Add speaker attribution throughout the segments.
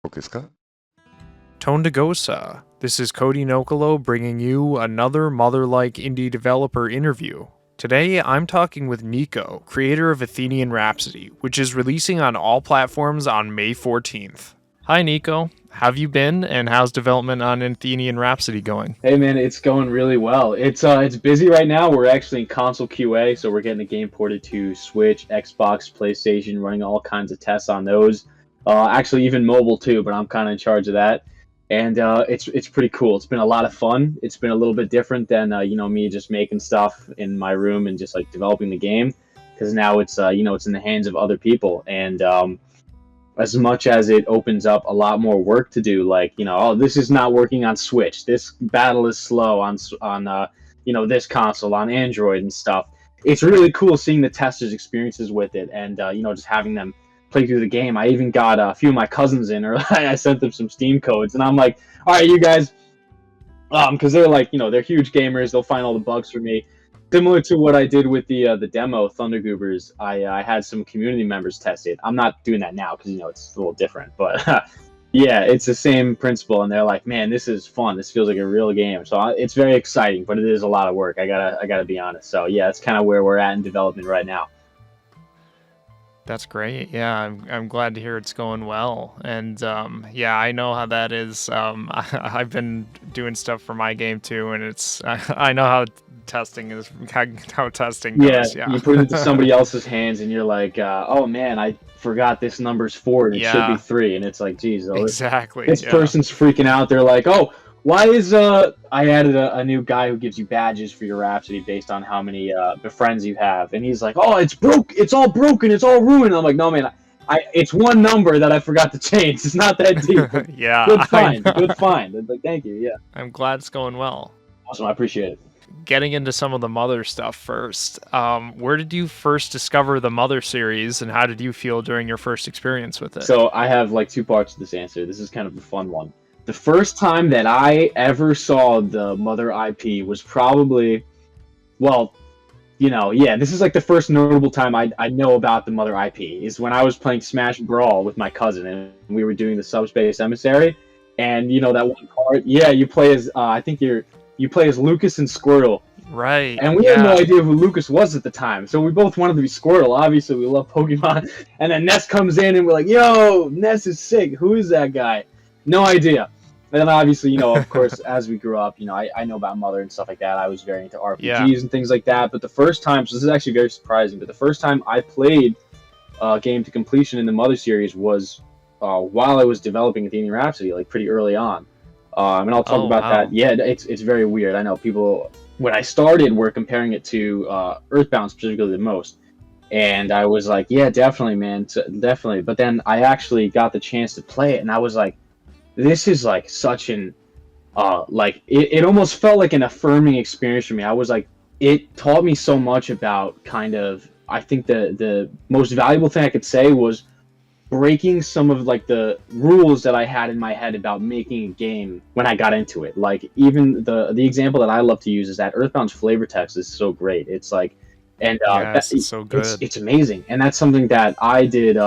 Speaker 1: ですか?
Speaker 2: Tondagosa. This is Kody Nokolo bringing you another mother-like indie developer interview. Today, I'm talking with Nico, creator of Athenian Rhapsody, which is releasing on all platforms on May 14th. Hi, Nico. How have you been, and how's development on Athenian Rhapsody going?
Speaker 3: Hey man, it's going really well. It's busy right now. We're actually in console QA, so we're getting the game ported to Switch, Xbox, PlayStation, running all kinds of tests on those. Actually, even mobile too, but I'm kind of in charge of that. And it's pretty cool. It's been a lot of fun. It's been a little bit different than me just making stuff in my room and just like developing the game, because now it's it's in the hands of other people. And as much as it opens up a lot more work to do, like, oh, this is not working on Switch, this battle is slow on this console, on Android and stuff. It's really cool seeing the testers' experiences with it, and just having them play through the game. I even got a few of my cousins in, or I sent them some Steam codes, and I'm like, all right, you guys, because they're like, they're huge gamers, they'll find all the bugs for me. Similar to what I did with the demo Thunder Goobers, I had some community members test it. I'm not doing that now because it's a little different, but yeah, it's the same principle. And they're like, "Man, this is fun. This feels like a real game." So it's very exciting, but it is a lot of work. I gotta be honest. So yeah, it's kind of where we're at in development right now.
Speaker 2: That's great. Yeah, I'm glad to hear it's going well. And yeah, I know how that is. I've been doing stuff for my game too, and I know how testing is, how testing goes. Yeah,
Speaker 3: you put it into somebody else's hands, and you're like, oh man, I forgot this number's 4 and it should be 3, and it's like, geez,
Speaker 2: exactly.
Speaker 3: This person's freaking out. They're like, oh, why is I added a new guy who gives you badges for your Rhapsody based on how many friends you have, and he's like, oh, it's all broken, it's all ruined. And I'm like, no man, it's one number that I forgot to change. It's not that deep.
Speaker 2: Yeah,
Speaker 3: good find. Like, thank you. Yeah,
Speaker 2: I'm glad it's going well.
Speaker 3: Awesome, I appreciate it.
Speaker 2: Getting into some of the Mother stuff first, where did you first discover the Mother series, and how did you feel during your first experience with it?
Speaker 3: So I have like 2 parts to this answer. This is kind of a fun one. The first time that I ever saw the Mother IP was probably, this is like the first notable time I know about the Mother IP, is when I was playing Smash Brawl with my cousin, and we were doing the Subspace Emissary, and that one part, you play as, I think you play as Lucas and Squirtle.
Speaker 2: Right.
Speaker 3: And we had no idea who Lucas was at the time, so we both wanted to be Squirtle. Obviously, we love Pokemon. And then Ness comes in, and we're like, yo, Ness is sick. Who is that guy? No idea. And then obviously, of course, as we grew up, I know about Mother and stuff like that. I was very into RPGs and things like that. But the first time, so this is actually very surprising, but the first time I played game to completion in the Mother series was while I was developing Athenian Rhapsody, like pretty early on. And I'll talk about that. Yeah, it's very weird. I know people, when I started, were comparing it to EarthBound specifically the most. And I was like, yeah, definitely, man, definitely. But then I actually got the chance to play it, and I was like, this is like such an, it almost felt like an affirming experience for me. I was like, it taught me so much about kind of, I think the most valuable thing I could say was breaking some of like the rules that I had in my head about making a game when I got into it. Like, even the example that I love to use is that EarthBound's flavor text is so great. It's like, and
Speaker 2: it's so good.
Speaker 3: It's amazing, and that's something that I did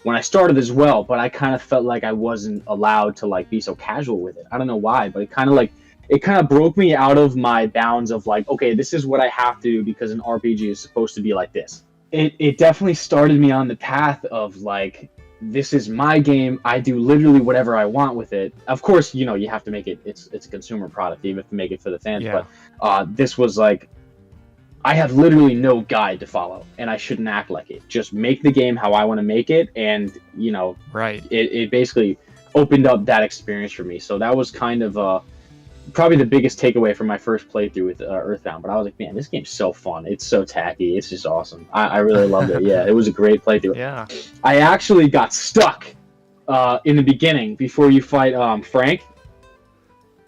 Speaker 3: when I started as well. But I kind of felt like I wasn't allowed to like be so casual with it. I don't know why, but it kind of broke me out of my bounds of like, okay, this is what I have to do because an RPG is supposed to be like this. It definitely started me on the path of like, this is my game. I do literally whatever I want with it. Of course, you have to make it. It's a consumer product. You have to make it for the fans.
Speaker 2: Yeah.
Speaker 3: But this was like, I have literally no guide to follow, and I shouldn't act like it. Just make the game how I want to make it, and
Speaker 2: right.
Speaker 3: It basically opened up that experience for me. So that was kind of probably the biggest takeaway from my first playthrough with EarthBound. But I was like, man, this game's so fun. It's so tacky. It's just awesome. I really loved it. Yeah, it was a great playthrough.
Speaker 2: Yeah.
Speaker 3: I actually got stuck in the beginning before you fight Frank.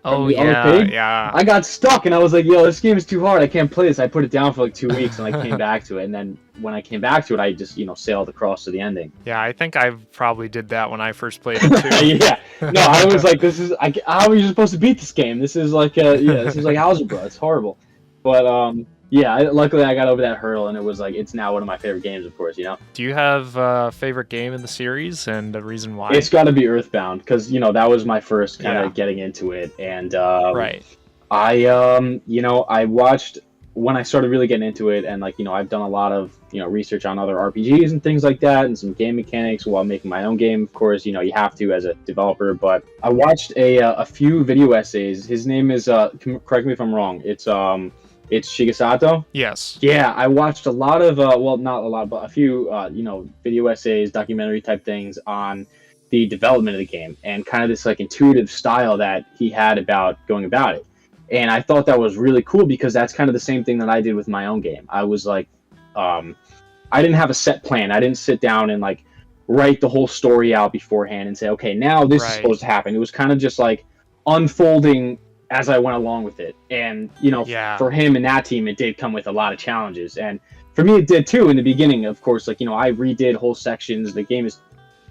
Speaker 2: Oh, yeah, yeah.
Speaker 3: I got stuck, and I was like, yo, this game is too hard. I can't play this. I put it down for like 2 weeks, and I came back to it. And then when I came back to it, I just, sailed across to the ending.
Speaker 2: Yeah, I think I probably did that when I first played it, too.
Speaker 3: Yeah. No, I was like, how are you supposed to beat this game? This is like, this is like algebra. It's horrible. But, Yeah, luckily I got over that hurdle, and it was like it's now one of my favorite games, of course.
Speaker 2: Do you have a favorite game in the series and a reason why?
Speaker 3: It's got to be EarthBound because that was my first kind of
Speaker 2: Yeah.
Speaker 3: getting into it, and
Speaker 2: Right.
Speaker 3: I watched when I started really getting into it, and I've done a lot of research on other RPGs and things like that, and some game mechanics while making my own game. Of course, you have to as a developer. But I watched a few video essays. His name is correct me if I'm wrong. It's Shigesato.
Speaker 2: Yes.
Speaker 3: Yeah, I watched a lot of well, not a lot, but a few video essays, documentary type things on the development of the game and kind of this like intuitive style that he had about going about it. And I thought that was really cool because that's kind of the same thing that I did with my own game. I was like, I didn't have a set plan. I didn't sit down and like write the whole story out beforehand and say, okay, now this is supposed to happen. It was kind of just like unfolding as I went along with it. And, for him and that team, it did come with a lot of challenges. And for me, it did too in the beginning, of course. Like, I redid whole sections. The game is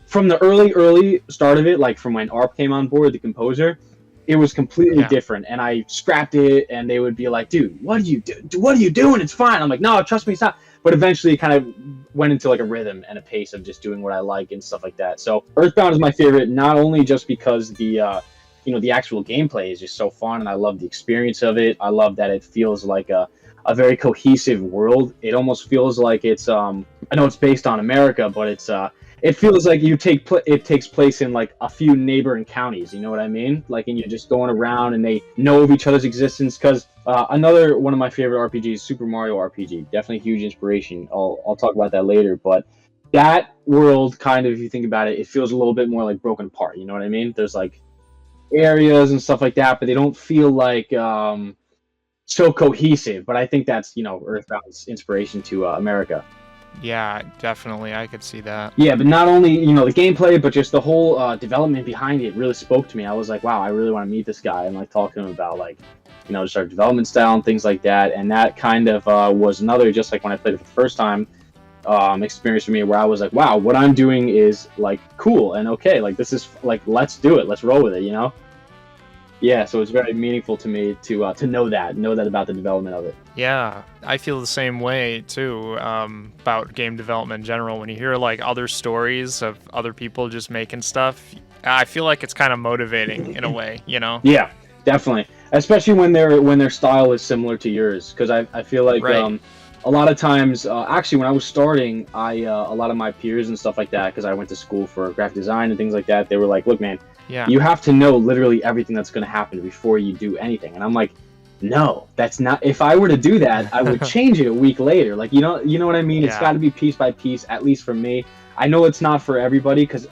Speaker 3: from the early start of it, like from when ARP came on board, the composer, it was completely different. And I scrapped it and they would be like, dude, what are you doing? It's fine. I'm like, no, trust me, it's not. But eventually it kind of went into like a rhythm and a pace of just doing what I like and stuff like that. So EarthBound is my favorite, not only just because the actual gameplay is just so fun and I love the experience of it. I love that it feels like a very cohesive world. It almost feels like it's I know it's based on America, but it feels like it takes place in like a few neighboring counties. You know what I mean? Like, and you're just going around and they know of each other's existence. Because another one of my favorite RPGs, Super Mario RPG, definitely huge inspiration. I'll talk about that later, but that world kind of, if you think about it, it feels a little bit more like broken apart. You know what I mean? There's like areas and stuff like that, but they don't feel like so cohesive. But I think that's EarthBound's inspiration to America.
Speaker 2: Yeah, definitely. I could see that.
Speaker 3: Yeah, but not only the gameplay, but just the whole development behind it really spoke to me. I was like, wow, I really want to meet this guy and like talk to him about like just our development style and things like that. And that kind of was another, just like when I played it for the first time, experience for me where I was like, wow, what I'm doing is like cool and okay, like this is like, let's do it, let's roll with it. Yeah, so it's very meaningful to me to know that about the development of it.
Speaker 2: Yeah, I feel the same way too about game development in general. When you hear like other stories of other people just making stuff, I feel like it's kind of motivating in a way,
Speaker 3: Yeah, definitely, especially when their style is similar to yours, because I feel like a lot of times, actually, when I was starting, a lot of my peers and stuff like that, because I went to school for graphic design and things like that, they were like, look, man, you have to know literally everything that's going to happen before you do anything. And I'm like, no, that's not. If I were to do that, I would change it a week later. Like, you know what I mean? Yeah. It's got to be piece by piece, at least for me. I know it's not for everybody, because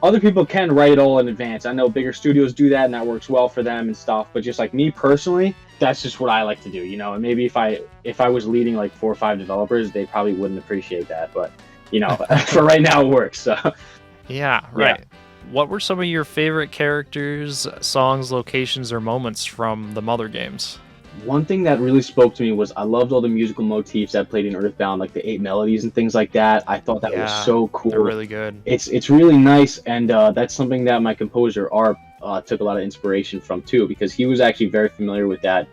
Speaker 3: other people can write it all in advance. I know bigger studios do that, and that works well for them and stuff. But just like me personally, that's just what I like to do, And maybe if I was leading like 4 or 5 developers, they probably wouldn't appreciate that. But for right now, it works. So.
Speaker 2: Yeah, right. Yeah. What were some of your favorite characters, songs, locations, or moments from the Mother games?
Speaker 3: One thing that really spoke to me was I loved all the musical motifs that played in EarthBound, like the 8 melodies and things like that. I thought that was so cool.
Speaker 2: They're really good.
Speaker 3: It's really nice, and that's something that my composer ARP took a lot of inspiration from too, because he was actually very familiar with that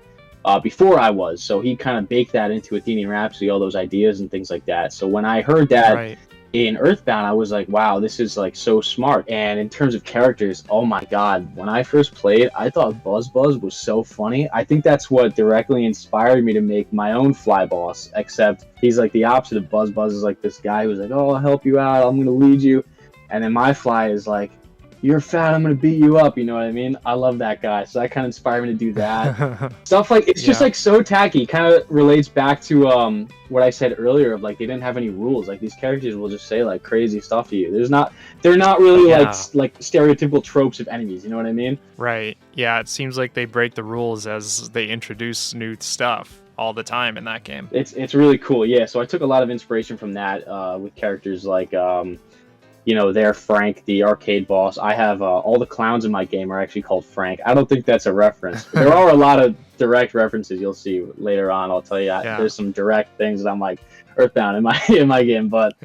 Speaker 3: before I was. So he kind of baked that into Athenian Rhapsody, all those ideas and things like that. So when I heard that in EarthBound, I was like, wow, this is like so smart. And in terms of characters, oh my god, when I first played, I thought Buzz was so funny. I think that's what directly inspired me to make my own Fly Boss, except he's like the opposite of Buzz. Buzz is like this guy who's like, oh, I'll help you out, I'm gonna lead you. And then my Fly is like, you're fat, I'm gonna beat you up, you know what I mean? I love that guy, so that kind of inspired me to do that. Stuff like, it's just like so tacky, kind of relates back to what I said earlier of like, they didn't have any rules. Like, these characters will just say like crazy stuff to you. They're not really like stereotypical tropes of enemies, you know what I mean?
Speaker 2: Right, yeah, it seems like they break the rules as they introduce new stuff all the time in that game.
Speaker 3: It's really cool, yeah. So I took a lot of inspiration from that with characters like they're Frank, the arcade boss. I have all the clowns in my game are actually called Frank. I don't think that's a reference. There are a lot of direct references you'll see later on. I'll tell you, there's some direct things that I'm like EarthBound in my game. But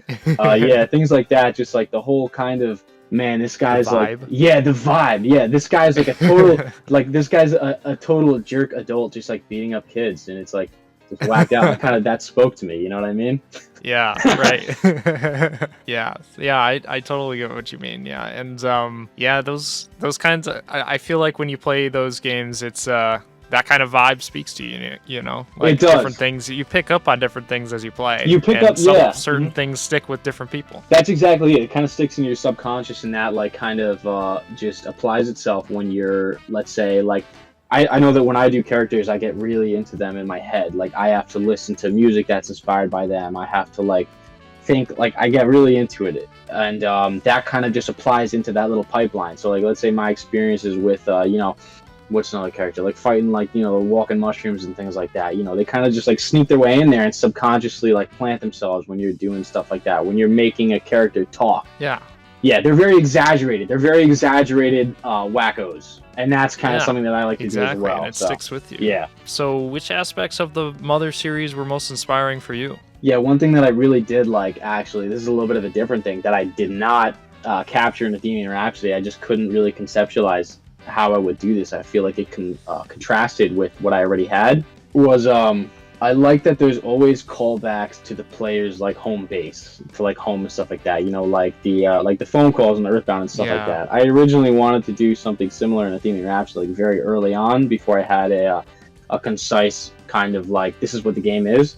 Speaker 3: things like that. Just like the whole kind of, man, this guy's like, the vibe. Yeah, this guy's like a total like this guy's a total jerk adult, just like beating up kids, and it's like, just whacked out. That spoke to me. You know what I mean?
Speaker 2: Yeah, right. Yeah, I totally get what you mean. Yeah, and yeah, those kinds of, I feel like when you play those games, it's that kind of vibe speaks to you. You know, like
Speaker 3: It does.
Speaker 2: different things you pick up on different things as you play.
Speaker 3: You pick
Speaker 2: and
Speaker 3: up, yeah.
Speaker 2: Certain things stick with different people.
Speaker 3: That's exactly it. It kind of sticks in your subconscious, and that like kind of just applies itself when you're, let's say, like. I know that when I do characters, I get really into them in my head. Like, I have to listen to music that's inspired by them. I have to, like, think, like, I get really into it. And that kind of just applies into that little pipeline. So, like, let's say my experiences with, you know, what's another character? Like, fighting, like, you know, the walking mushrooms and things like that. You know, they kind of just, like, sneak their way in there and subconsciously, like, plant themselves when you're doing stuff like that. When you're making a character talk.
Speaker 2: Yeah.
Speaker 3: Yeah, they're very exaggerated. They're very exaggerated wackos. And that's kind of something that I like to do as well.
Speaker 2: And it sticks with you.
Speaker 3: Yeah.
Speaker 2: So which aspects of the Mother series were most inspiring for you?
Speaker 3: Yeah, one thing that I really did like, actually, this is a little bit of a different thing that I did not capture in Athenian Rhapsody. I just couldn't really conceptualize how I would do this. I feel like it contrasted with what I already had. Was I like that there's always callbacks to the player's like home base, to like home and stuff like that. You know, like the phone calls and the EarthBound and stuff like that. I originally wanted to do something similar in Athenian Rhapsody, like very early on, before I had a concise kind of like, this is what the game is.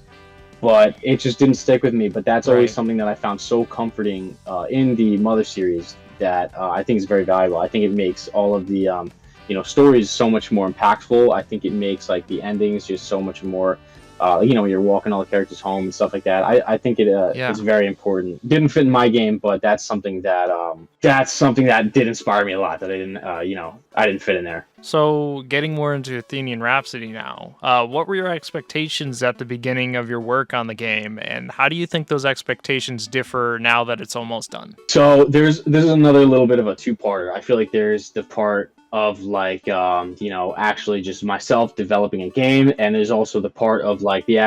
Speaker 3: But it just didn't stick with me. But that's always something that I found so comforting in the Mother series that I think is very valuable. I think it makes all of the you know, stories so much more impactful. I think it makes like the endings just so much more. You know, when you're walking all the characters home and stuff like that. I think it is very important. Didn't fit in my game, but that's something that did inspire me a lot. That I didn't, you know, I didn't fit in there.
Speaker 2: So, getting more into Athenian Rhapsody now, what were your expectations at the beginning of your work on the game, and how do you think those expectations differ now that it's almost done?
Speaker 3: So, there's another little bit of a two-parter. I feel like there's the part of like you know, actually just myself developing a game, and there's also the part of like the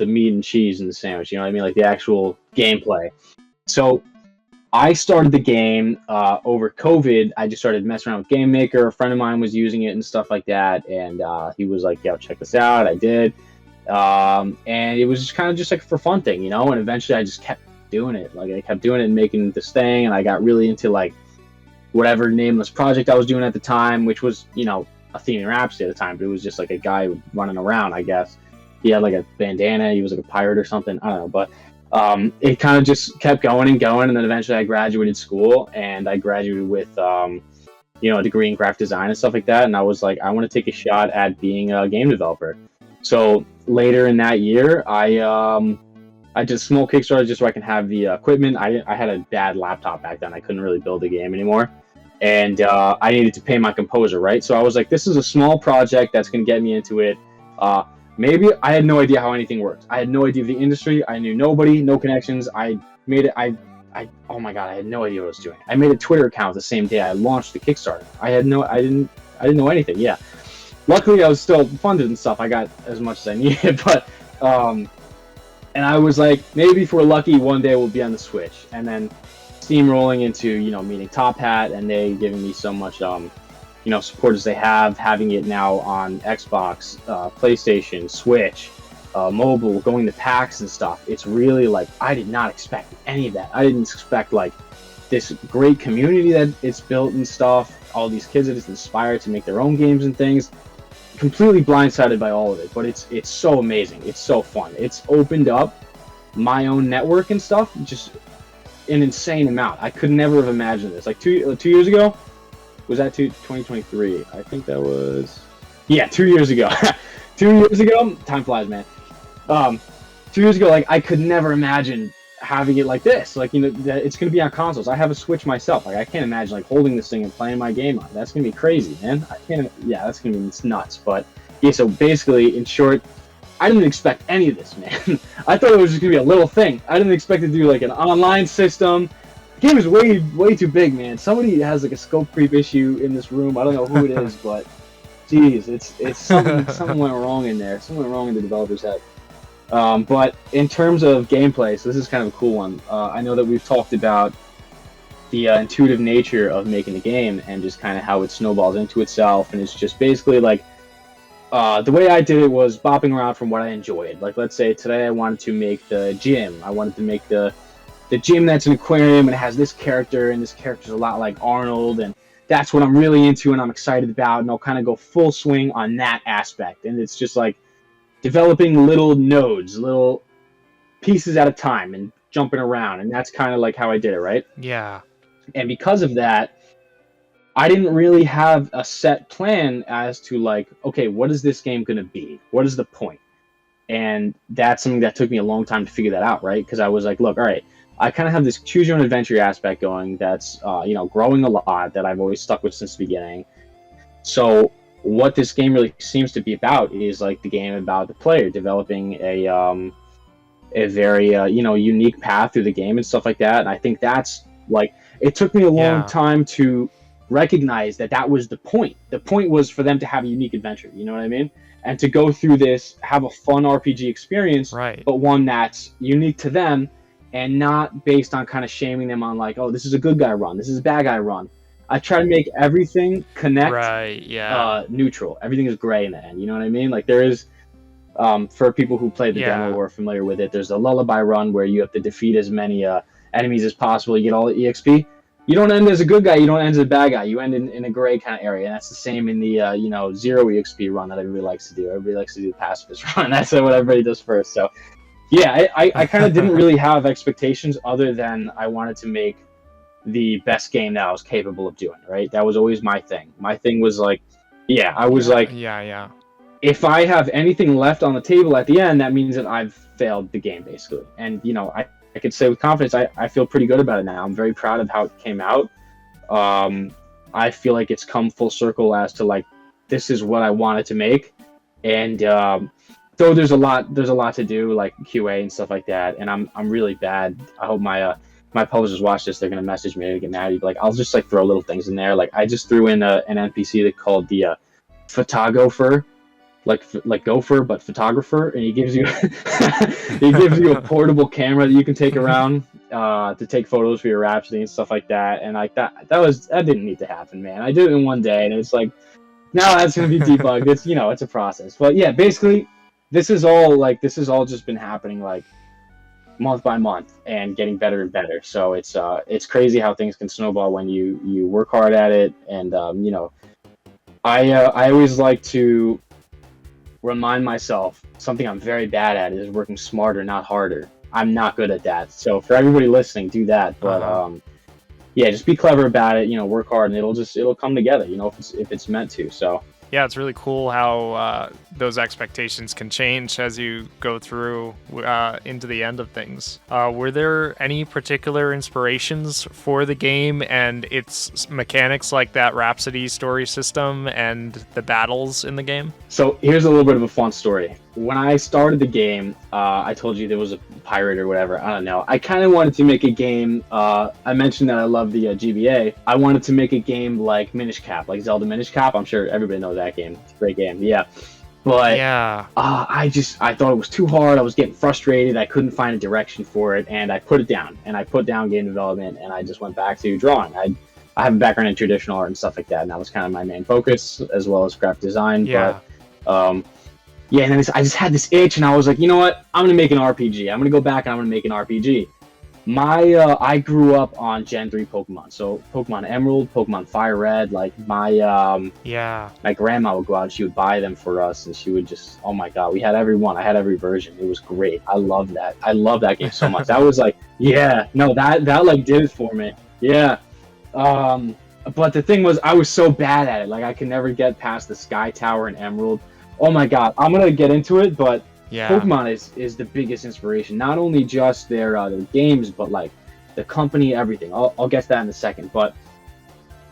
Speaker 3: meat and cheese in the sandwich, you know what I mean, like the actual gameplay. So I started the game over COVID. I just started messing around with Game Maker. A friend of mine was using it and stuff like that, and he was like, yo, check this out. I did, and it was just kind of just like for fun thing, you know. And eventually I just kept doing it. Like, I kept doing it and making this thing, and I got really into like whatever nameless project I was doing at the time, which was, you know, Athenian Rhapsody at the time, but it was just like a guy running around, I guess. He had like a bandana, he was like a pirate or something, I don't know, but it kind of just kept going and going, and then eventually I graduated school, and I graduated with, you know, a degree in graphic design and stuff like that, and I was like, I want to take a shot at being a game developer. So later in that year, I did a small Kickstarter just so I can have the equipment. I had a bad laptop back then, I couldn't really build a game anymore. And I needed to pay my composer, right? So I was like, this is a small project that's going to get me into it. Maybe I had no idea how anything worked. I had no idea of the industry. I knew nobody, no connections. I made it. Oh my God, I had no idea what I was doing. I made a Twitter account the same day I launched the Kickstarter. I didn't know anything. Yeah. Luckily, I was still funded and stuff. I got as much as I needed, but and I was like, maybe if we're lucky, one day we'll be on the Switch. And then steamrolling into, you know, meeting Top Hat, and they giving me so much, you know, support as they have, having it now on Xbox, PlayStation, Switch, mobile, going to PAX and stuff. It's really like, I did not expect any of that. I didn't expect like this great community that it's built and stuff. All these kids that it's inspired to make their own games and things. Completely blindsided by all of it, but it's so amazing. It's so fun. It's opened up my own network and stuff, just an insane amount. I could never have imagined this. Like two years ago, was that 2023? I think that was, yeah, 2 years ago. 2 years ago, time flies, man. 2 years ago, like, I could never imagine having it like this. Like, you know, that it's gonna be on consoles. I have a Switch myself. Like, I can't imagine like holding this thing and playing my game on. That's gonna be crazy, man. I can't. Yeah, that's gonna be nuts. But yeah, so basically, in short, I didn't expect any of this, man. I thought it was just gonna be a little thing. I didn't expect to do like an online system. The game is way too big, man. Somebody has like a scope creep issue in this room. I don't know who it is, but geez, it's something went wrong in there. Something went wrong in the developer's head. But in terms of gameplay, so this is kind of a cool one. I know that we've talked about the intuitive nature of making a game and just kind of how it snowballs into itself, and it's just basically like the way I did it was bopping around from what I enjoyed. Like, let's say today I wanted to make the gym. I wanted to make the gym that's an aquarium and it has this character, and this character's a lot like Arnold, and that's what I'm really into and I'm excited about, and I'll kind of go full swing on that aspect. And it's just like developing little nodes, little pieces at a time and jumping around, and that's kind of like how I did it, right?
Speaker 2: Yeah.
Speaker 3: And because of that, I didn't really have a set plan as to like, okay, what is this game going to be? What is the point? And that's something that took me a long time to figure that out, right? Because I was like, look, all right, I kind of have this choose your own adventure aspect going that's, growing a lot, that I've always stuck with since the beginning. So what this game really seems to be about is like the game about the player developing a very, unique path through the game and stuff like that. And I think that's like, it took me a long time to recognize that was the point. The point was for them to have a unique adventure, you know what I mean? And to go through this, have a fun RPG experience,
Speaker 2: right,
Speaker 3: but one that's unique to them and not based on kind of shaming them on like, oh, this is a good guy run, this is a bad guy run. I try to make everything connect, neutral. Everything is gray in the end, you know what I mean? Like there is, for people who play the demo or are familiar with it, there's a lullaby run where you have to defeat as many enemies as possible. You get all the EXP. You don't end as a good guy. You don't end as a bad guy. You end in a gray kind of area. And that's the same in the, 0 EXP run that everybody likes to do. Everybody likes to do the pacifist run. That's what everybody does first. So, yeah, I kind of didn't really have expectations other than I wanted to make the best game that I was capable of doing, right? That was always my thing. My thing was like, if I have anything left on the table at the end, that means that I've failed the game, basically. And, I could say with confidence, I feel pretty good about it now. I'm very proud of how it came out. I feel like it's come full circle as to like, this is what I wanted to make. And though there's a lot to do, like QA and stuff like that. And I'm really bad. I hope my publishers watch this. They're gonna message me and get mad at me. Like I'll just like throw little things in there. Like I just threw in an NPC that called the photographer. Like Gopher, but photographer, and he gives you a portable camera that you can take around to take photos for your Rhapsody and stuff like that. And like that didn't need to happen, man. I did it in one day, and it's like now that's gonna be debugged. It's it's a process, but yeah, basically this is all just been happening like month by month and getting better and better. So it's crazy how things can snowball when you work hard at it. And I always like to remind myself something I'm very bad at is working smarter, not harder. I'm not good at that. So for everybody listening, do that. But just be clever about it. Work hard, and it'll come together. If it's meant to. So
Speaker 2: yeah, it's really cool how those expectations can change as you go through into the end of things. Were there any particular inspirations for the game and its mechanics, like that Rhapsody story system and the battles in the game?
Speaker 3: So here's a little bit of a fun story. When I started the game, I told you there was a pirate or whatever. I don't know. I kind of wanted to make a game. I mentioned that I love the GBA. I wanted to make a game like Minish Cap, like Zelda Minish Cap. I'm sure everybody knows that game. It's a great game. Yeah. But I thought it was too hard. I was getting frustrated. I couldn't find a direction for it, and I put it down. And I put down game development, and I just went back to drawing. I have a background in traditional art and stuff like that, and that was kind of my main focus, as well as graphic design.
Speaker 2: Yeah.
Speaker 3: But and then I just had this itch, and I was like, you know what? I'm gonna make an RPG. I'm gonna go back and I'm gonna make an RPG. I grew up on Gen 3 Pokemon, so Pokemon Emerald, Pokemon Fire Red. Like my grandma would go out and she would buy them for us, and she would just, oh my god, we had every one. I had every version. It was great. I love that. I love that game so much. That was like, that like did it for me. Yeah. But the thing was, I was so bad at it. Like I could never get past the Sky Tower and Emerald. Oh my god, I'm gonna get into it, but Pokemon is the biggest inspiration. Not only just their games, but like the company, everything. I'll get to that in a second. But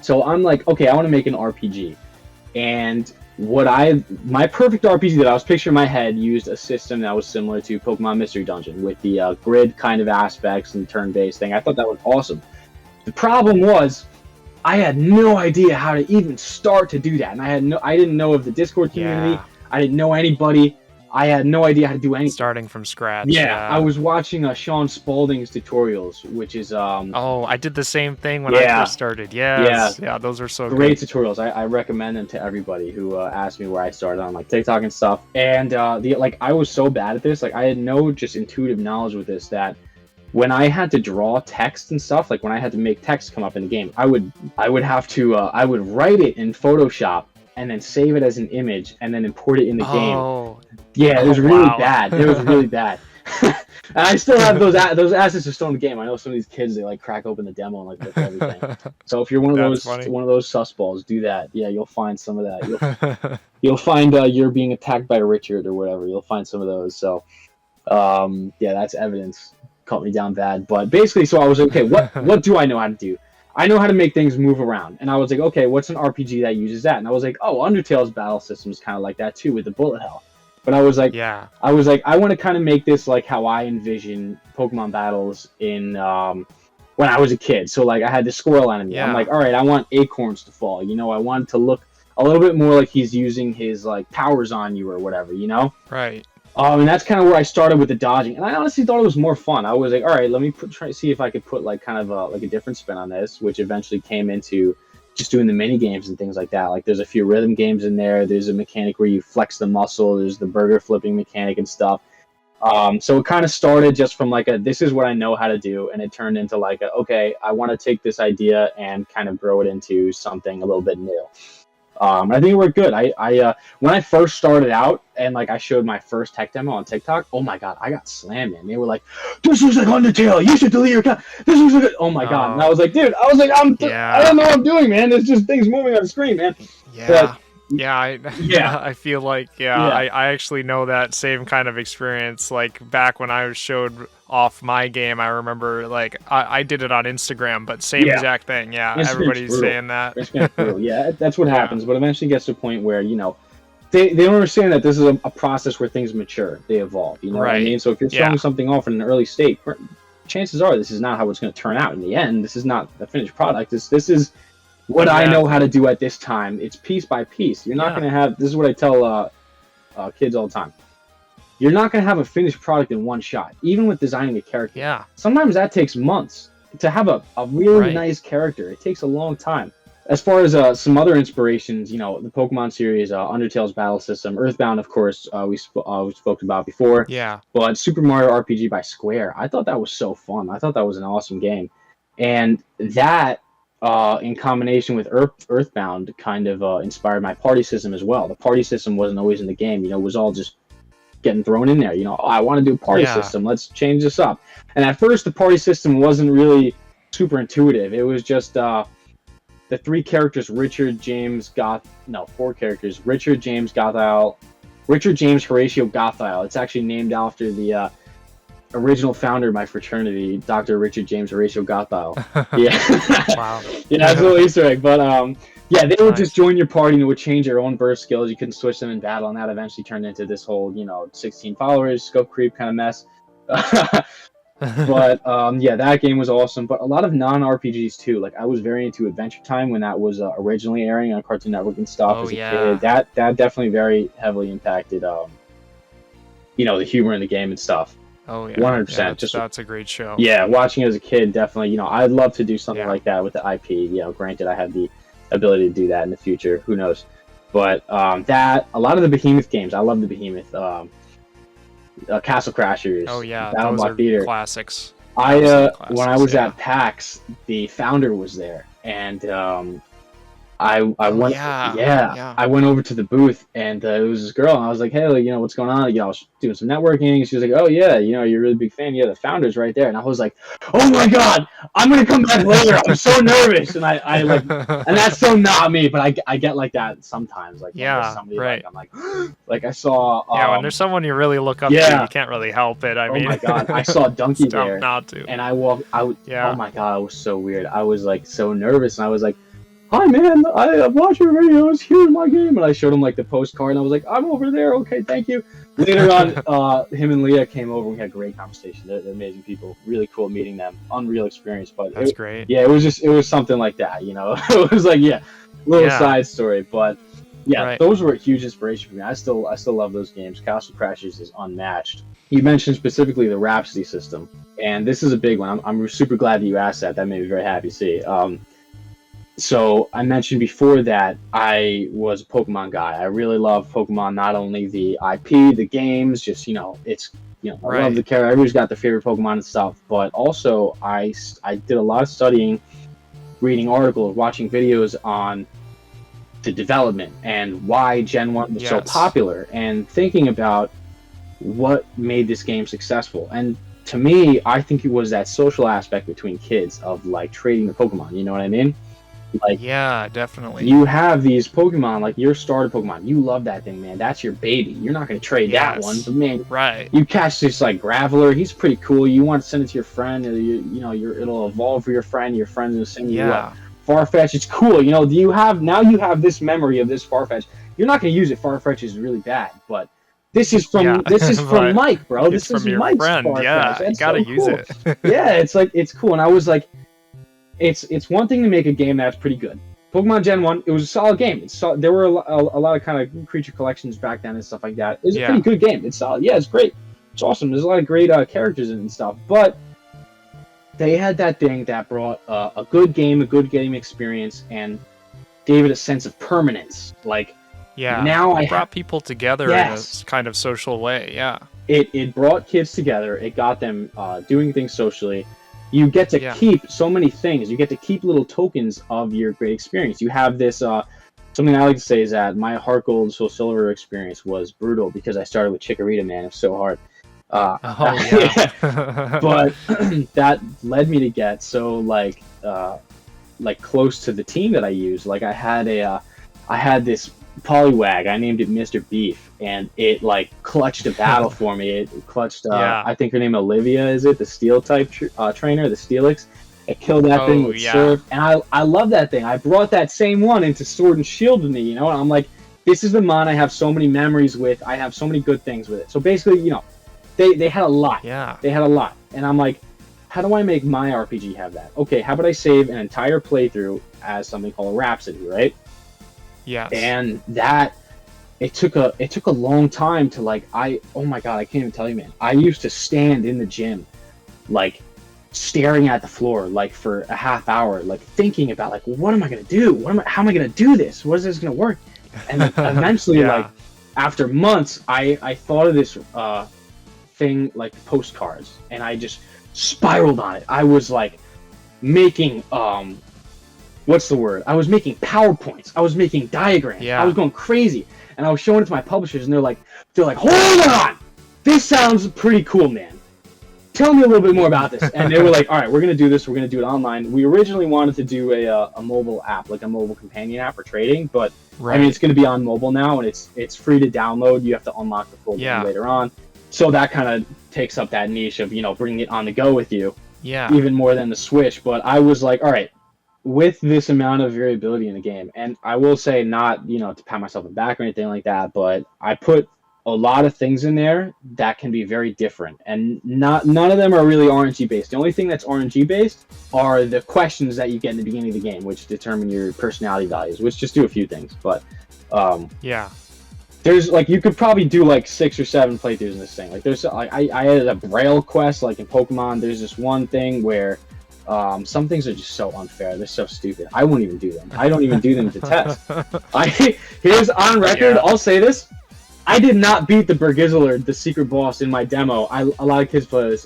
Speaker 3: so I'm like, okay, I want to make an RPG, and my perfect RPG that I was picturing in my head used a system that was similar to Pokemon Mystery Dungeon with the grid kind of aspects and turn-based thing. I thought that was awesome. The problem was, I had no idea how to even start to do that, and I didn't know of the Discord community. I didn't know anybody. I had no idea how to do anything.
Speaker 2: Starting from scratch.
Speaker 3: Yeah, I was watching Sean Spaulding's tutorials, which is
Speaker 2: Oh, I did the same thing when I first started. Yes. Yeah, those are so
Speaker 3: great
Speaker 2: good.
Speaker 3: tutorials. I recommend them to everybody who asks me where I started on like TikTok and stuff. And I was so bad at this, like I had no just intuitive knowledge with this, that when I had to draw text and stuff, like when I had to make text come up in the game, I would have to I would write it in Photoshop and then save it as an image and then import it in the game. Yeah, it was really bad. It was really bad. And I still have those assets are still in the game. I know some of these kids, they like crack open the demo and like look at everything. So if you're one of those sussballs, do that. Yeah, you'll find some of that. You'll find you're being attacked by Richard or whatever. You'll find some of those. So yeah, that's evidence. Caught me down bad. But basically, so I was like, okay, what do I know how to do? I know how to make things move around. And I was like, okay, what's an RPG that uses that? And I was like, oh, Undertale's battle system is kind of like that too, with the bullet hell. But I was like, I want to kind of make this like how I envision Pokemon battles in when I was a kid. So like I had the squirrel enemy. I'm like, all right, I want acorns to fall. You know, I want it to look a little bit more like he's using his like powers on you or whatever. You know?
Speaker 2: Right.
Speaker 3: And that's kind of where I started with the dodging, and I honestly thought it was more fun. I was like, all right, let me try to see if I could put like kind of like a different spin on this, which eventually came into just doing the mini games and things like that. Like there's a few rhythm games in there. There's a mechanic where you flex the muscle. There's the burger flipping mechanic and stuff. So it kind of started just from like this is what I know how to do, and it turned into like okay, I want to take this idea and kind of grow it into something a little bit new. I think it worked good. I when I first started out and like I showed my first tech demo on TikTok, oh my god, I got slammed, man. They were like, "This looks like Undertale. You should delete your account. This looks like oh my god." And I was like, "Dude, I don't know what I'm doing, man. There's just things moving on the screen, man."
Speaker 2: Yeah.
Speaker 3: But,
Speaker 2: I feel like I actually know that same kind of experience. Like back when I showed off my game, I remember like I did it on Instagram, but same exact thing. Yeah,
Speaker 3: Instagram's
Speaker 2: everybody's
Speaker 3: brutal.
Speaker 2: saying that.
Speaker 3: Instagram's brutal. Yeah, that's what happens. But eventually gets to a point where they don't understand that this is a process where things mature, they evolve. You know what I mean? So if you're showing something off in an early state, chances are this is not how it's going to turn out in the end. This is not the finished product. This is what I know how to do at this time. It's piece by piece. You're not going to have. This is what I tell kids all the time. You're not going to have a finished product in one shot, even with designing a character.
Speaker 2: Yeah.
Speaker 3: Sometimes that takes months to have a really nice character. It takes a long time. As far as some other inspirations, the Pokemon series, Undertale's battle system, EarthBound, of course, we spoke about before.
Speaker 2: Yeah.
Speaker 3: But Super Mario RPG by Square, I thought that was so fun. I thought that was an awesome game. And that, in combination with EarthBound, kind of inspired my party system as well. The party system wasn't always in the game. It was all just getting thrown in there. I want to do a party system. Let's change this up. And at first, the party system wasn't really super intuitive. It was just the three characters: four characters: Richard, James, Horatio Gothile. It's actually named after the original founder of my fraternity, Dr. Richard James Horatio Gothile. Yeah.
Speaker 2: Wow.
Speaker 3: Yeah, that's a little Easter egg. But they would just join your party and it would change your own burst skills. You couldn't switch them in battle, and that eventually turned into this whole 16 followers, scope creep kind of mess. But that game was awesome. But a lot of non-RPGs too. Like I was very into Adventure Time when that was originally airing on Cartoon Network and stuff as a kid. That definitely very heavily impacted the humor in the game and stuff.
Speaker 2: Oh yeah,
Speaker 3: 100%.
Speaker 2: That's a great show.
Speaker 3: Yeah, watching it as a kid, definitely. I'd love to do something like that with the IP. Granted, I have the ability to do that in the future. Who knows? But a lot of the Behemoth games, I love the Behemoth. Castle Crashers.
Speaker 2: Oh yeah,
Speaker 3: Battle
Speaker 2: those
Speaker 3: Block
Speaker 2: are
Speaker 3: Theater.
Speaker 2: classics.
Speaker 3: When I was at PAX, the founder was there, and I went I went over to the booth, and it was this girl, and I was like, hey, what's going on? I was doing some networking. She was like, oh yeah, you're a really big fan. Yeah, the founder's right there. And I was like, oh my god, I'm gonna come back later. I'm so nervous. And I like, and that's so not me, but I get like that sometimes. Like somebody,
Speaker 2: right.
Speaker 3: Like, I'm like, like I saw
Speaker 2: when there's someone you really look up to, you can't really help it. I mean,
Speaker 3: oh my god, I saw Donkey there,
Speaker 2: not to.
Speaker 3: And I walked out. Yeah. Oh my god, it was so weird. I was like so nervous, and I was like, hi man, I watch your videos, here's my game. And I showed him like the postcard, and I was like, I'm over there, okay, thank you. Later on, him and Leah came over, and we had a great conversation. They're amazing people, really cool meeting them, unreal experience. But
Speaker 2: that's great.
Speaker 3: Yeah, it was something like that, It was like, little side story. But Yeah,
Speaker 2: Right.
Speaker 3: those were a huge inspiration for me. I still love those games. Castle Crashers is unmatched. You mentioned specifically the Rhapsody system, and this is a big one. I'm super glad that you asked that. That made me very happy to see. So I mentioned before that I was a Pokemon guy. I really love Pokemon, not only the IP, the games, just it's I love the
Speaker 2: Right.
Speaker 3: character. Everybody's got their favorite Pokemon and stuff, but also I did a lot of studying, reading articles, watching videos on the development and why Gen 1 was so
Speaker 2: Yes.
Speaker 3: popular, and thinking about what made this game successful. And to me, I think it was that social aspect between kids of like trading the Pokemon. You know what I mean? Like,
Speaker 2: Yeah, definitely.
Speaker 3: you have these Pokemon, like your starter Pokemon. You love that thing, man. That's your baby. You're not going to trade that one. But man,
Speaker 2: Right.
Speaker 3: you catch this like Graveler. He's pretty cool. You want to send it to your friend. It'll evolve for your friend. Your friend's going to send you what? Farfetch. It's cool. You have this memory of this Farfetch. You're not going to use it. Farfetch is really bad, but this is from
Speaker 2: But
Speaker 3: Mike, bro.
Speaker 2: it's
Speaker 3: This is
Speaker 2: from your
Speaker 3: Mike's
Speaker 2: friend.
Speaker 3: Farfetch.
Speaker 2: Yeah, you
Speaker 3: That's
Speaker 2: gotta
Speaker 3: so
Speaker 2: use
Speaker 3: cool.
Speaker 2: it.
Speaker 3: Yeah, it's cool. And I was like, it's one thing to make a game that's pretty good. Pokemon Gen 1, it was a solid game. There were a lot of kind of creature collections back then and stuff like that. It was a pretty good game. It's solid. Yeah, it's great. It's awesome. There's a lot of great characters in it and stuff. But they had that thing that brought a good game, a good game experience, and gave it a sense of permanence. Like, now
Speaker 2: it brought people together in a kind of social way. Yeah.
Speaker 3: It brought kids together. It got them doing things socially. You get to keep so many things. You get to keep little tokens of your great experience. You have this, something I like to say is that my Heart Gold Soul Silver experience was brutal because I started with Chikorita, man. It was so hard. But that led me to get so like close to the team that I used. Like I had this Poliwag. I named it Mr. Beef, and it like clutched a battle for me. It clutched. I think her name Olivia, is it? The Steel type trainer, the Steelix. It killed that thing with Surf, and I love that thing. I brought that same one into Sword and Shield with me, and I'm like, this is the mon I have so many memories with. I have so many good things with it. So basically, they had a lot.
Speaker 2: Yeah.
Speaker 3: They had a lot, and I'm like, how do I make my RPG have that? Okay, how about I save an entire playthrough as something called Rhapsody, right?
Speaker 2: Yes.
Speaker 3: And that it took a long time to oh my god, I can't even tell you, man. I used to stand in the gym, like staring at the floor, like for a half hour, like thinking about like, what am I gonna do? How am I gonna do this? What is this gonna work? And then eventually, like after months, I thought of this thing like postcards, and I just spiraled on it. I was like making what's the word? I was making PowerPoints. I was making diagrams.
Speaker 2: Yeah.
Speaker 3: I was going crazy, and I was showing it to my publishers, and they're like, hold on, this sounds pretty cool, man. Tell me a little bit more about this. And they were like, all right, we're gonna do this. We're gonna do it online. We originally wanted to do a mobile app, like a mobile companion app for trading, but I mean, it's gonna be on mobile now, and it's free to download. You have to unlock the full game later on. So that kind of takes up that niche of bringing it on the go with you.
Speaker 2: Yeah.
Speaker 3: Even more than the Switch. But I was like, all right, with this amount of variability in the game, and I will say, not to pat myself on the back or anything like that, but I put a lot of things in there that can be very different, and none of them are really RNG based. The only thing that's RNG based are the questions that you get in the beginning of the game, which determine your personality values, which just do a few things. But there's like, you could probably do like 6 or 7 playthroughs in this thing. Like there's I added a Braille quest, like in Pokemon. There's this one thing where some things are just so unfair. They're so stupid. I won't even do them. I don't even do them to test. Here's on record. I'll say this. I did not beat the Bergizzlord, the secret boss, in my demo. A lot of kids play this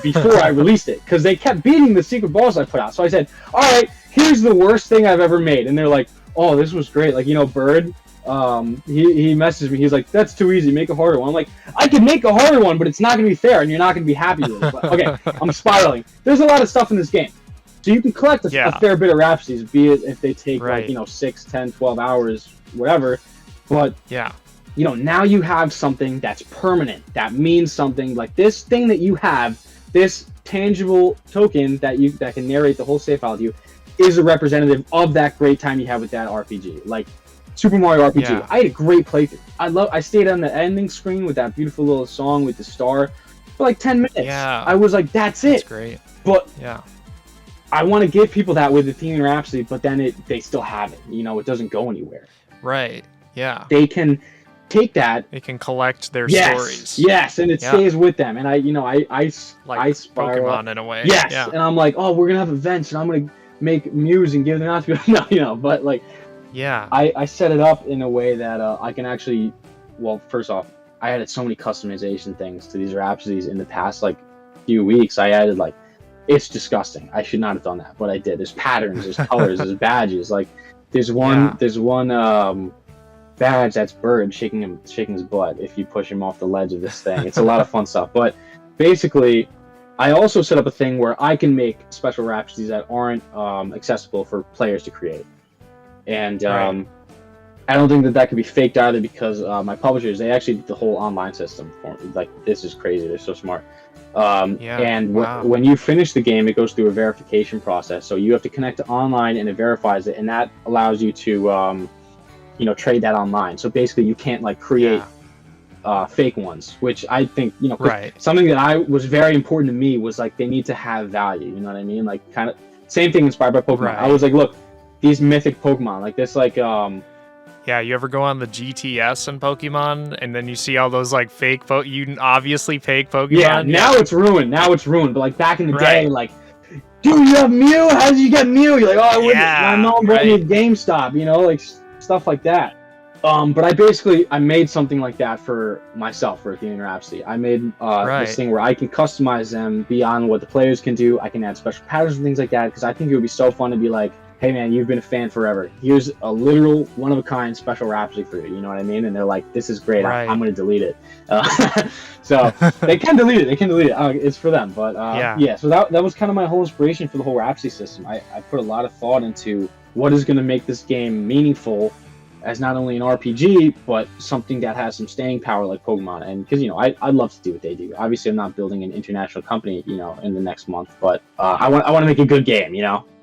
Speaker 3: before I released it, because they kept beating the secret boss I put out. So I said, all right, here's the worst thing I've ever made. And they're like, oh, this was great. Like, Bird, he messaged me. He's like, that's too easy. Make a harder one. I'm like, I can make a harder one, but it's not going to be fair, and you're not going to be happy with it. But, okay, I'm spiraling. There's a lot of stuff in this game. So you can collect a fair bit of Rhapsodies, be it if they take, 6, 10, 12 hours, whatever. But now you have something that's permanent, that means something. Like this thing that you have, this tangible token that can narrate the whole save file to you, is a representative of that great time you had with that RPG. Like Super Mario RPG, I had a great playthrough. I stayed on the ending screen with that beautiful little song with the star for like 10 minutes. I was like, that's it.
Speaker 2: That's great.
Speaker 3: But I want to give people that with Athenian Rhapsody, but then they still have it. It doesn't go anywhere.
Speaker 2: Right. Yeah.
Speaker 3: they can take that.
Speaker 2: They can collect their
Speaker 3: Yes,
Speaker 2: stories.
Speaker 3: yes, and it
Speaker 2: Yeah.
Speaker 3: stays with them. And I
Speaker 2: Like
Speaker 3: spiral.
Speaker 2: Pokemon in a way.
Speaker 3: Yes,
Speaker 2: Yeah.
Speaker 3: and I'm like, oh, we're gonna have events, and I'm gonna make Mews and give them out to people. No, but like,
Speaker 2: Yeah.
Speaker 3: I set it up in a way that I can actually, well, first off, I added so many customization things to these Rhapsodies in the past like few weeks. I added like, it's disgusting. I should not have done that, but I did. There's patterns, there's colors, there's badges. Like, there's one badge that's Bird shaking his butt if you push him off the ledge of this thing. It's a lot of fun stuff. But basically, I also set up a thing where I can make special Rhapsodies that aren't accessible for players to create. And
Speaker 2: Right.
Speaker 3: I don't think that could be faked either, because my publishers, they actually did the whole online system for me. Like, this is crazy. They're so smart. And
Speaker 2: Wow.
Speaker 3: when you finish the game, it goes through a verification process. So you have to connect to online, and it verifies it, and that allows you to trade that online. So basically, you can't like create fake ones, which I think, 'cause
Speaker 2: Right.
Speaker 3: something that I was very important to me was like, they need to have value. You know what I mean? Like, kind of same thing inspired by Pokemon.
Speaker 2: Right.
Speaker 3: I was like, look, these mythic Pokemon, like this, like
Speaker 2: Yeah, you ever go on the GTS in Pokemon and then you see all those like fake obviously fake Pokemon?
Speaker 3: yeah. Now it's ruined. But like back in the day,
Speaker 2: Right.
Speaker 3: like, dude, you have Mew? How did you get Mew? You're like, oh, I wouldn't.
Speaker 2: Yeah,
Speaker 3: My mom brought me
Speaker 2: right.
Speaker 3: at GameStop. Like stuff like that. But I made something like that for myself for Athenian Rhapsody. I made
Speaker 2: Right.
Speaker 3: this thing where I can customize them beyond what the players can do. I can add special patterns and things like that, because I think it would be so fun to be like, hey man, you've been a fan forever. Here's a literal one-of-a-kind special Rhapsody for you. You know what I mean? And they're like, this is great.
Speaker 2: Right.
Speaker 3: I'm going to delete it. So they can delete it. It's for them. But yeah. So that was kind of my whole inspiration for the whole Rhapsody system. I put a lot of thought into what is going to make this game meaningful as not only an RPG, but something that has some staying power like Pokemon. And because, I'd love to do what they do. Obviously, I'm not building an international company, in the next month, but I want to make a good game,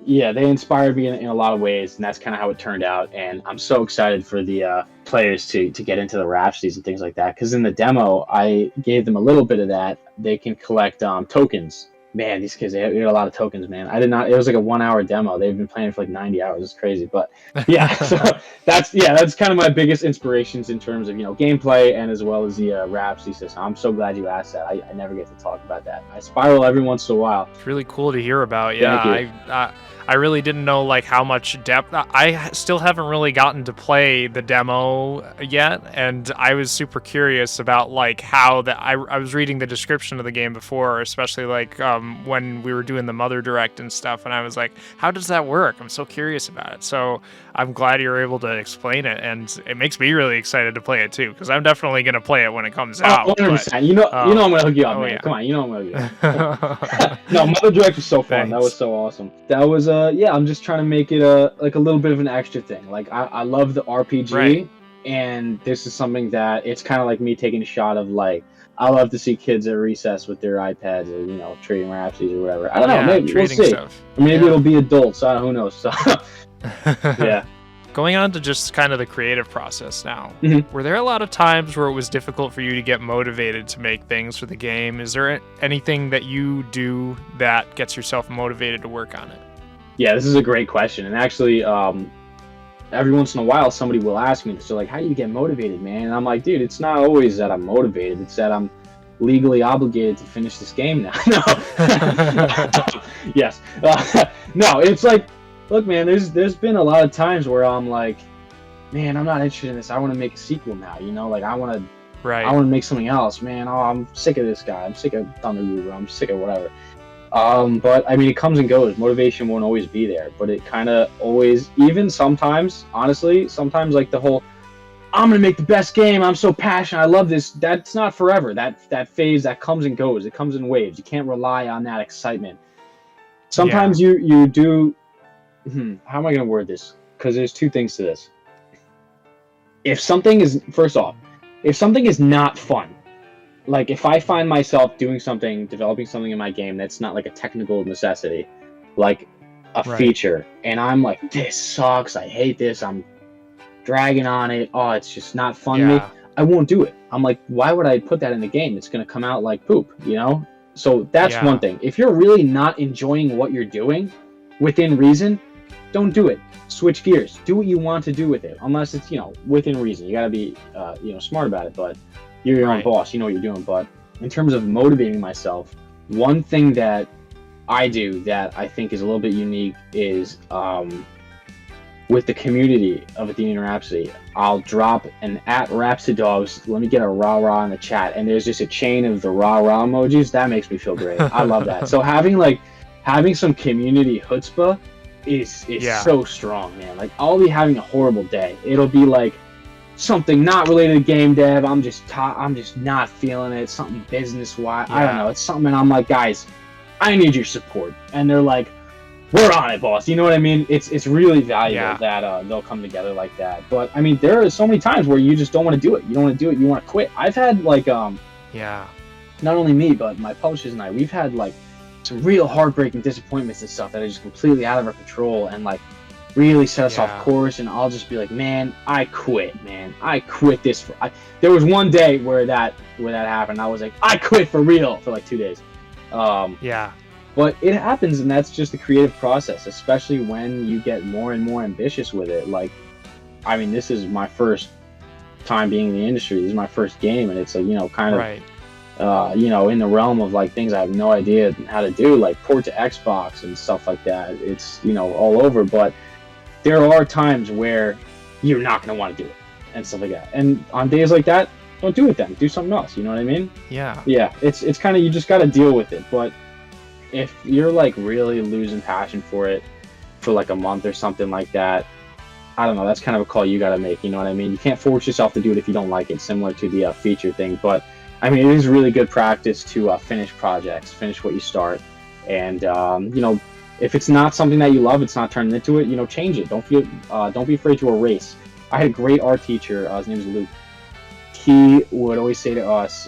Speaker 3: Yeah, they inspired me in a lot of ways, and that's kind of how it turned out. And I'm so excited for the players to get into the Rhapsodies and things like that. Because in the demo, I gave them a little bit of that. They can collect tokens. Man, these kids, they had a lot of tokens, man. I did not. It was like a 1 hour demo. They've been playing for like 90 hours. It's crazy, but yeah. So that's kind of my biggest inspirations in terms of gameplay, and as well as the Rhapsody system. I'm so glad you asked that. I never get to talk about that. I spiral every once in a while.
Speaker 2: It's really cool to hear about. Yeah,
Speaker 3: Thank you.
Speaker 2: I really didn't know like how much depth. I still haven't really gotten to play the demo yet, and I was super curious about like how that. I was reading the description of the game before, especially like when we were doing the Mother Direct and stuff, and I was like, how does that work? I'm so curious about it. So I'm glad you're able to explain it, and it makes me really excited to play it too, because I'm definitely gonna play it when it comes out.
Speaker 3: 100%.
Speaker 2: But,
Speaker 3: I'm gonna hook you up, man.
Speaker 2: yeah.
Speaker 3: Come on, I'm gonna hook you up. No, Mother Direct was so fun.
Speaker 2: Thanks.
Speaker 3: That was so awesome. That was I'm just trying to make it like a little bit of an extra thing. Like I love the RPG,
Speaker 2: Right.
Speaker 3: and this is something that it's kind of like me taking a shot of like, I love to see kids at recess with their iPads or trading Rhapsodies or whatever. I don't know, maybe we'll see.
Speaker 2: Stuff.
Speaker 3: Or maybe
Speaker 2: Yeah.
Speaker 3: it'll be adults. Who knows? So yeah.
Speaker 2: Going on to just kind of the creative process now,
Speaker 3: Mhm.
Speaker 2: were there a lot of times where it was difficult for you to get motivated to make things for the game? Is there anything that you do that gets yourself motivated to work on it?
Speaker 3: Yeah, this is a great question. And actually, every once in a while, somebody will ask me, so like, how do you get motivated, man? And I'm like, dude, it's not always that I'm motivated. It's that I'm legally obligated to finish this game now. No. Yes. No, it's like, look, man, there's been a lot of times where I'm like, man, I'm not interested in this. I want to make a sequel now, like I want to make something else, man. Oh, I'm sick of this guy. I'm sick of Thunder Rover. I'm sick of whatever. But I mean, it comes and goes. Motivation won't always be there, but it kind of always, even sometimes, honestly, sometimes like the whole, I'm gonna make the best game. I'm so passionate. I love this. That's not forever. That phase, that comes and goes. It comes in waves. You can't rely on that excitement. Sometimes you do. How am I gonna word this? Because there's two things to this. If something is, first off, if something is not fun, like if I find myself doing something, developing something in my game that's not like a technical necessity, like a feature, and I'm like, this sucks. I hate this. I'm dragging on it. Oh, it's just not fun to me. I won't do it. I'm like, why would I put that in the game? It's gonna come out like poop, So that's one thing. If you're really not enjoying what you're doing, within reason, don't do it. Switch gears. Do what you want to do with it, unless it's, you know, within reason. You gotta be, you know, smart about it. But you're your own boss. You know what you're doing. But in terms of motivating myself, one thing that I do that I think is a little bit unique is with the community of Athenian Rhapsody, I'll drop an @Rhapsodogs. Let me get a rah in the chat, and there's just a chain of the rah emojis. That makes me feel great. I love that. So having some community chutzpah is so strong, man. Like, I'll be having a horrible day. It'll be like something not related to game dev. I'm just not feeling it. Something business wise. I don't know. It's something, and I'm like, guys, I need your support. And they're like, we're on it, boss. You know what I mean? It's really valuable that they'll come together like that. But I mean, there are so many times where you just don't want to do it. You don't want to do it. You want to quit. I've had like not only me, but my publishers and I, we've had like some real heartbreaking disappointments and stuff that are just completely out of our control and like really set us off course. And I'll just be like, man, I quit, man. I quit this. There was one day where that happened. I was like, I quit for real for like 2 days. But it happens, and that's just the creative process, especially when you get more and more ambitious with it. Like, I mean, this is my first time being in the industry. This is my first game, and it's a, you know, kind of, you know, in the realm of like things I have no idea how to do, like port to Xbox and stuff like that. It's, you know, all over. But there are times where you're not going to want to do it and stuff like that. And on days like that, don't do it then. Do something else. You know what I mean? Yeah. It's kind of, you just got to deal with it. But if you're like really losing passion for it for like a month or something like that, I don't know, that's kind of a call you got to make. You know what I mean? You can't force yourself to do it if you don't like it, similar to the feature thing. But I mean, it is really good practice to finish projects, finish what you start. And you know, if it's not something that you love, it's not turning into it, you know, change it. Don't be afraid to erase. I had a great art teacher, his name is Luke. He would always say to us,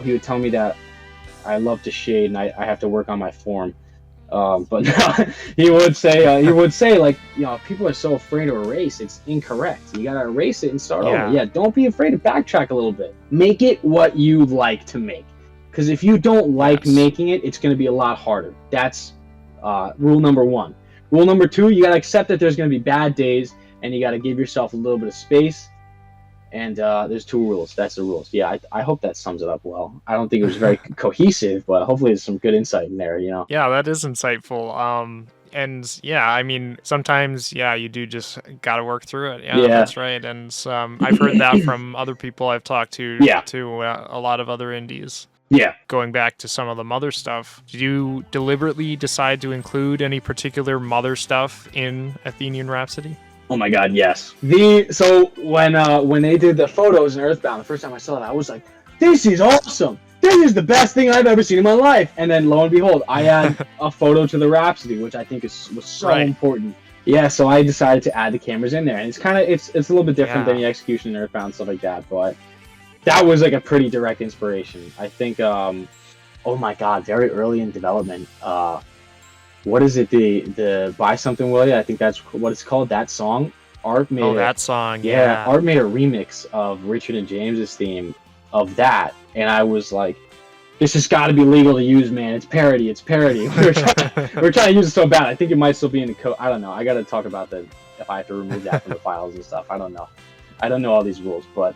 Speaker 3: he would tell me that I love to shade and I have to work on my form. But no, he would say like, you know, people are so afraid to erase, it's incorrect. You gotta erase it and start over. Yeah, don't be afraid to backtrack a little bit. Make it what you like to make. Because if you don't like making it, it's gonna be a lot harder. That's rule number 1. Rule number 2, you gotta accept that there's gonna be bad days and you gotta give yourself a little bit of space. And there's 2 rules. That's the rules. Yeah, I hope that sums it up well. I don't think it was very cohesive, but hopefully there's some good insight in there, you know?
Speaker 2: Yeah, that is insightful. And yeah, I mean, sometimes, you do just got to work through it. Yeah, that's right. And I've heard that from other people I've talked to, a lot of other indies.
Speaker 3: Yeah.
Speaker 2: Going back to some of the Mother stuff, did you deliberately decide to include any particular Mother stuff in Athenian Rhapsody?
Speaker 3: Oh my god, yes. So when they did the photos in EarthBound, the first time I saw that, I was like, this is awesome! This is the best thing I've ever seen in my life! And then lo and behold, I add a photo to the Rhapsody, which I think was so important. Yeah, so I decided to add the cameras in there. And it's kind of, it's a little bit different than the execution in EarthBound and stuff like that, but that was like a pretty direct inspiration. I think, oh my god, very early in development, what is it? The Buy Something Will Ya? I think that's what it's called. That song. Art made
Speaker 2: that song.
Speaker 3: Yeah, Art made a remix of Richard and James's theme of that, and I was like, "This has got to be legal to use, man. It's parody. It's parody." We're trying to use it so bad. I think it might still be in the code. I don't know. I got to talk about that if I have to remove that from the files and stuff. I don't know. I don't know all these rules, but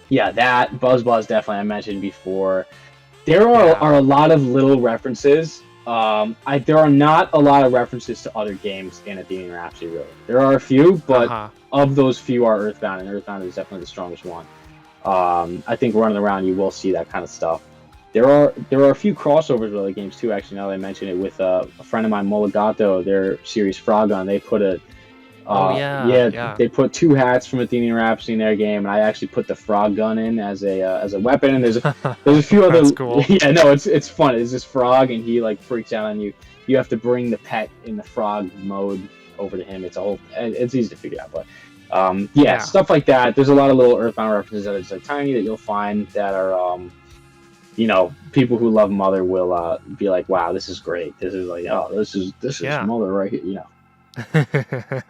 Speaker 3: yeah, that Buzz definitely I mentioned before. There are a lot of little references. There are not a lot of references to other games in Athenian Rhapsody, really. There are a few, but of those few are EarthBound, and EarthBound is definitely the strongest one. I think running around, you will see that kind of stuff. There are a few crossovers with other games too. Actually, now that I mention it, with a friend of mine, Mulligato, their series Frogun, they put they put 2 hats from Athenian Rhapsody in their game, and I actually put the frog gun in as a weapon. And there's a few other.
Speaker 2: That's cool.
Speaker 3: Yeah, no, it's fun. It's this frog, and he like freaks out on you. You have to bring the pet in the frog mode over to him. It's easy to figure out, but stuff like that. There's a lot of little EarthBound references that are just like tiny that you'll find that are you know, people who love Mother will be like, wow, this is great. This is like, oh, this is Mother right here, you know.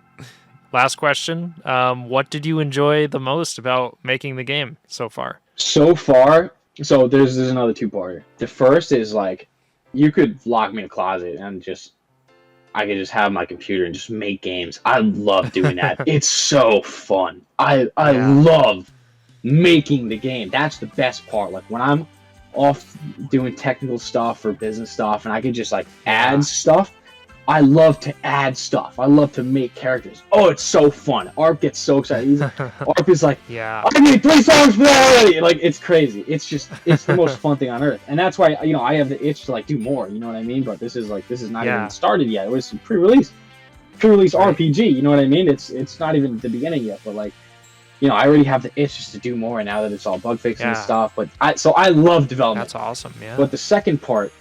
Speaker 2: Last question. What did you enjoy the most about making the game so far?
Speaker 3: So there's another 2-parter. The first is like, you could lock me in a closet and just, I could just have my computer and just make games. I love doing that. It's so fun. I love making the game. That's the best part. Like when I'm off doing technical stuff or business stuff and I could just like add stuff. I love to add stuff. I love to make characters. Oh, it's so fun. Arp gets so excited. Arp is like, I made 3 songs for that already. Like, it's crazy. It's the most fun thing on earth. And that's why, I have the itch to like do more, you know what I mean? But this is not even started yet. It was pre-release RPG, you know what I mean? It's not even the beginning yet, but like, I already have the itch just to do more now that it's all bug fixing and stuff. But I love development.
Speaker 2: That's awesome, yeah.
Speaker 3: But the second part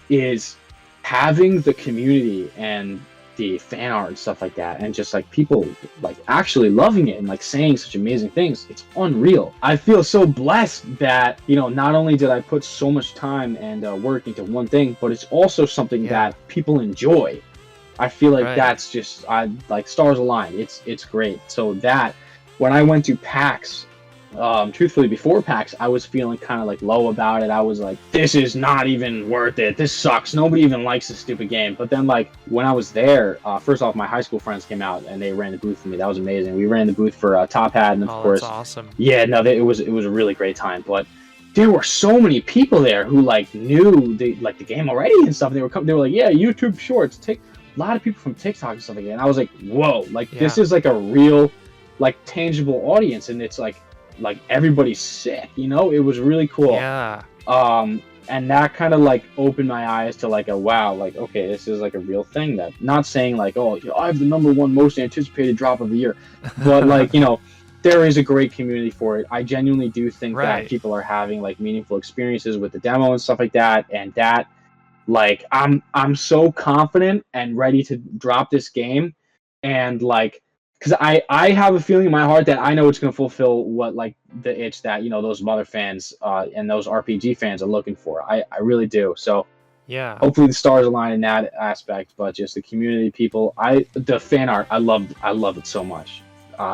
Speaker 3: is having the community and the fan art and stuff like that, and just like people like actually loving it and like saying such amazing things. It's unreal. I feel so blessed that not only did I put so much time and work into one thing, but it's also something that people enjoy. I feel like that's just like stars align. It's great. So that when I went to PAX, truthfully before PAX, I was feeling kind of like low about it. I was like, this is not even worth it. This sucks. Nobody even likes this stupid game. But then like when I was there, first off, my high school friends came out and they ran the booth for me. That was amazing. We ran the booth for Top Hat, and of course,
Speaker 2: that's awesome.
Speaker 3: Yeah, no, it was a really great time. But there were so many people there who like knew the game already and stuff. They were like, yeah, YouTube Shorts. A lot of people from TikTok and stuff like that. And I was like, whoa, like this is like a real, like tangible audience, and it's like everybody's sick, it was really cool. And that kind of like opened my eyes to like wow, like okay, this is like a real thing. That not saying like, oh, I have the #1 most anticipated drop of the year, but like there is a great community for it. I genuinely do think that people are having like meaningful experiences with the demo and stuff like that, and that like I'm so confident and ready to drop this game, and like because I have a feeling in my heart that I know it's going to fulfill what like the itch that those Mother fans and those RPG fans are looking for. I really do. So hopefully the stars align in that aspect. But just the community, people, the fan art, I love it so much.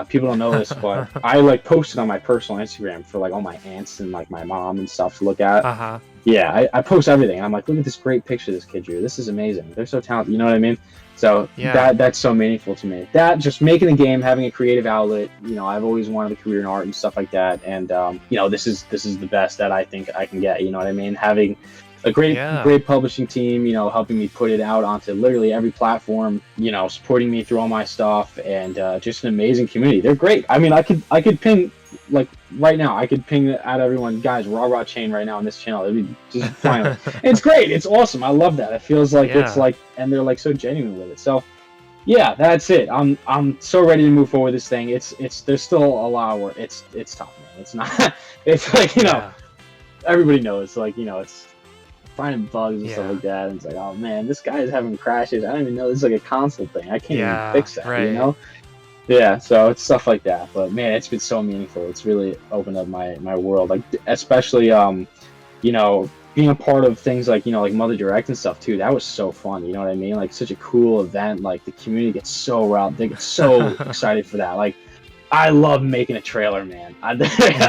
Speaker 3: People don't know this, but I like posted on my personal Instagram for like all my aunts and like my mom and stuff to look at. Yeah, I post everything. I'm like, look at this great picture this kid drew. This is amazing. They're so talented. You know what I mean? So that's so meaningful to me. That just making a game, having a creative outlet. I've always wanted a career in art and stuff like that. And this is the best that I think I can get. You know what I mean? Having a great publishing team, helping me put it out onto literally every platform, supporting me through all my stuff, and just an amazing community. They're great. I mean, I could ping like right now. I could ping at everyone, guys, raw chain right now on this channel. It'd be just fine. It's great. It's awesome. I love that. It feels like it's like, and they're like so genuine with it. So yeah, that's it. I'm so ready to move forward with this thing. It's there's still a lot of work. It's tough, man. It's not. It's like everybody knows. Like it's finding bugs and stuff like that. And it's like, oh man, this guy is having crashes. I don't even know this is like a console thing. I can't even fix that. Yeah, so it's stuff like that. But man, it's been so meaningful. It's really opened up my world. Like especially being a part of things like like Mother Direct and stuff too. That was so fun. You know what I mean? Like such a cool event. Like the community gets so riled. They get so excited for that. Like I love making a trailer, man. I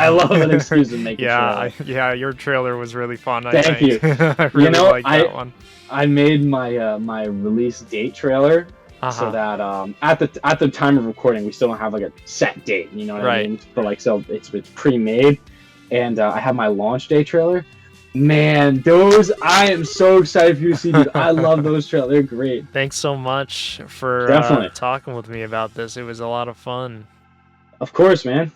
Speaker 3: love an excuse to make a trailer.
Speaker 2: Yeah, your trailer was really fun.
Speaker 3: Thank you.
Speaker 2: I really liked that one.
Speaker 3: I made my release date trailer. So that at the time of recording, we still don't have like a set date, you know what I mean? But like, so it's pre-made, and I have my launch day trailer. Man, I am so excited for you to see. Dude. I love those trailers; they're great.
Speaker 2: Thanks so much for talking with me about this. It was a lot of fun.
Speaker 3: Of course, man.